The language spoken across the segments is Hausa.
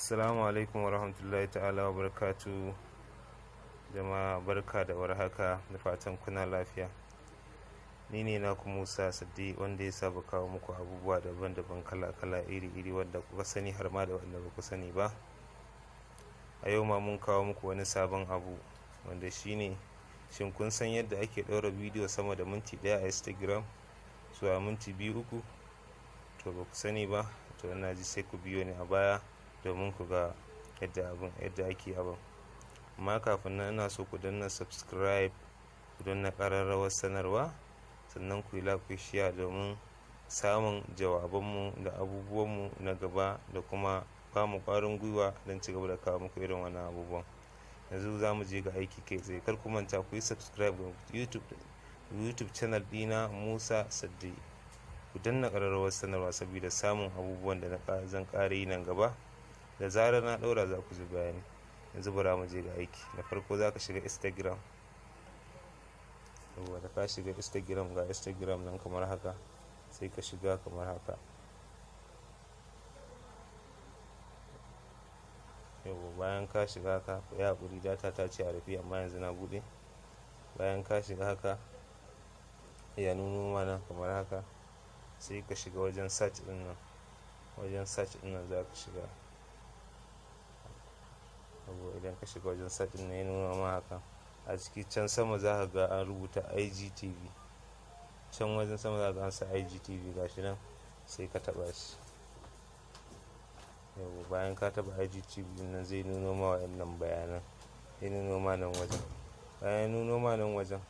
Assalamu alaikum wa rahmatullahi ta'ala wa barakatu. Jama'a barka da warhaka, da fatan kuna lafiya. Ni ne naku Musa Saddi, wanda ya saba kawo muku abubuwa daban-daban kala-kala iri-iri wanda kuka sani har ma da wanda ba ku sani ba. A yau ma mun kawo muku wani sabon abu wanda shine, shin kun san yadda ake ɗaura bidiyo sama da minti 1 a Instagram zuwa minti 2-3? To ba ku sani ba, to ina ji sai ku biyo ni a baya domin ku ga yadda ake abin. Amma kafin nan ina so ku danna subscribe, ku danna ƙararrawar sanarwa, sannan ku yi like ku share domin samun jawabanmu da abubuwanmu na gaba, da kuma ba mu ƙwarin gwiwa don ci gaba da kawo muku irin wannan abubuwan. Yanzu za mu je ga aiki kai tsaye. Kar ku manta ku yi subscribe ga YouTube channel ɗina Musa Saddi. Ku danna ƙararrawar sanarwa saboda samun abubuwan da zan ƙara yi nan gaba. Da zarar na ɗaura za ku ji bayani. Yanzu bara mu je ga aiki. Da farko za ka shiga Instagram. Da ka shiga Instagram, ga Instagram nan kamar haka, sai ka shiga kamar haka. Bayan ka shiga haka, ya haƙuri data ta ce a rufe amma yanzu na buɗe. Bayan ka shiga haka, ya nuno mana kamar haka, sai ka shiga wajen search ɗin nan. Wajen search ɗin nan za ka shiga. Idan ka shiga wajen search ɗin nan ya nuna ma haka, a ciki can sama za ka ga an rubuta IGTV. Can wajen sama za ka ga an sa IGTV, gashi nan sai ka taɓa shi. Bayan ka taɓa IGTV nan zai nuno ma wa'annan bayanan. Ya nuno ma nan wajen. Bayan nuno ma nan wajen,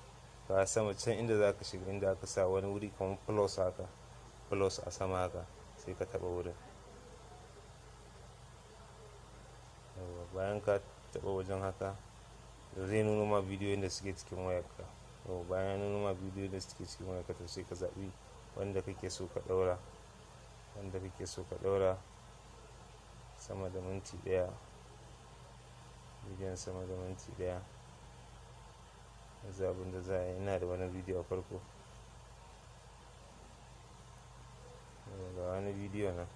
ka sama can inda za ka shiga, inda aka sa wani wuri kamar plus haka, plus a sama haka, sai ka taɓa wurin. Bayan ka taɓa wajen haka, zai nuno ma bidiyoyin da suke cikin wayarka. Bayan nuno ma bidiyoyin da suke cikin wayarka, to sai ka zaɓi wanda kake so ka ɗaura. Wanda kake so ka ɗaura sama da minti 1. Bidiyon sama da minti 1. Yanzu abin da za a yi, ina da wani bidiyo a farko. Ga wani bidiyo nan.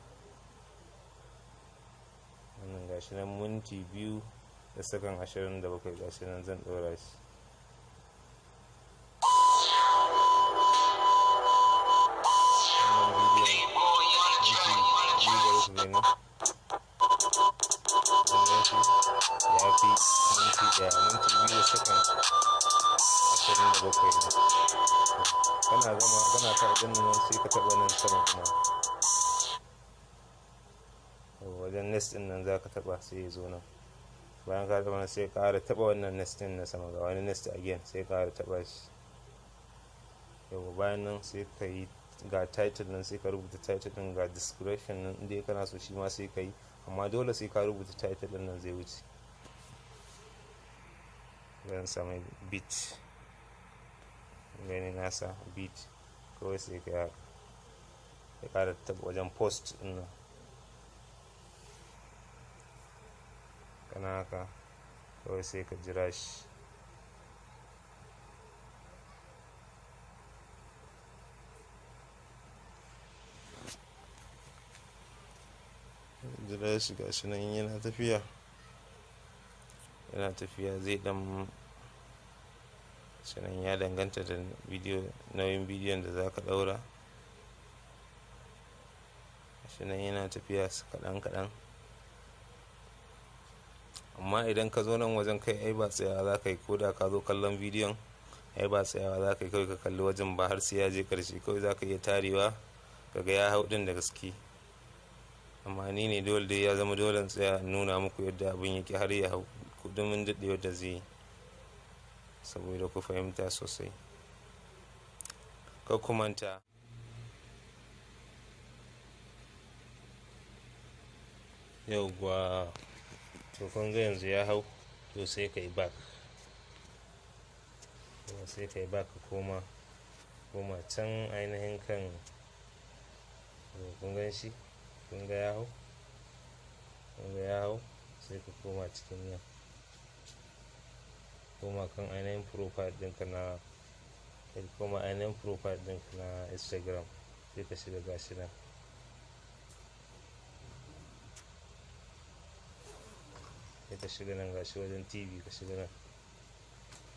Wannan gashi nan minti 2 da sakan 27, gashi nan zan ɗora shi. Wannan bidiyon minti 2 da uku kenan. Wannan shi ya fi minti 2 da sakan 27 ne. Kana ta ganin nan sai ka taɓa nan sama kuma. Wajen next din nan za ka taɓa, sai ya zo nan. Bayan ka taɓa nan sai ka ƙara taɓa wannan next din na sama, ga wani next again, sai ka ƙara taɓa shi. Bayan nan sai ka yi ga title nan, sai ka rubuta title din, ga description nan inda kana so shi ma sai ka yi, amma dole sai ka rubuta title din nan zai wuce. Zan sami beat, gani nasa beat, kawai sai ka ƙara taɓa wajen post din nan. Kana haka, kawai sai ka jira shi. Jira shi, gashi nan yana tafiya. Yana tafiya zai ɗan, shi nan ya danganta da nauyin bidiyon da za ka ɗaura. Shi nan yana tafiya kaɗan-kaɗan. Amma idan ka zo nan wajen, kai ai ba tsayawa za ka yi, ko da ka zo kallon bidiyon, ai ba tsayawa za ka yi kawai ka kalli wajen ba har sai ya je ƙarshe. Kawai za ka iya tarewa kaga ya hau ɗin da gaske. Amma ni ne dole dai ya zama dole in tsaya nuna muku yadda abin yake har ya hau, domin daɗewar da zai yi, saboda ku fahimta sosai. Kar ku manta. Yauwa, to kun ga yanzu ya hau, to sai ka yi back. Sai ka yi back ka koma can ainihin kan. Kun gan shi? Kun ga ya hau? Kun ga ya hau? Sai ka koma cikin nan. Koma kan ainihin profile ɗinka na, koma ainihin profile ɗinka na Instagram, sai ka shiga gashi nan. sai ka shiga nan gashi wajen tv ka shiga nan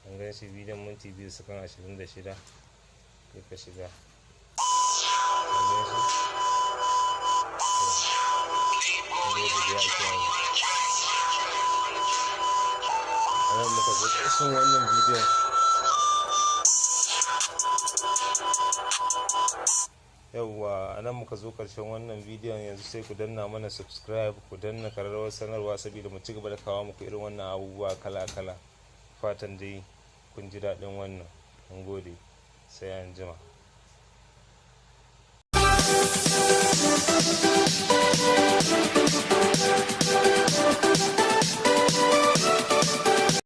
an gan shi bidiyon minti 2 sakan 26 sai ka shiga an gan shi a nan muka zo ƙarshen wannan bidiyon. Yawwa a nan muka zo ƙarshen wannan bidiyon, yanzu sai ku danna mana subscribe, ku danna ƙararrawar sanarwa saboda mu ci gaba da kawo muku irin wannan abubuwa kala-kala. Fatan dai kun ji daɗin wannan. Mun gode, sai anjima.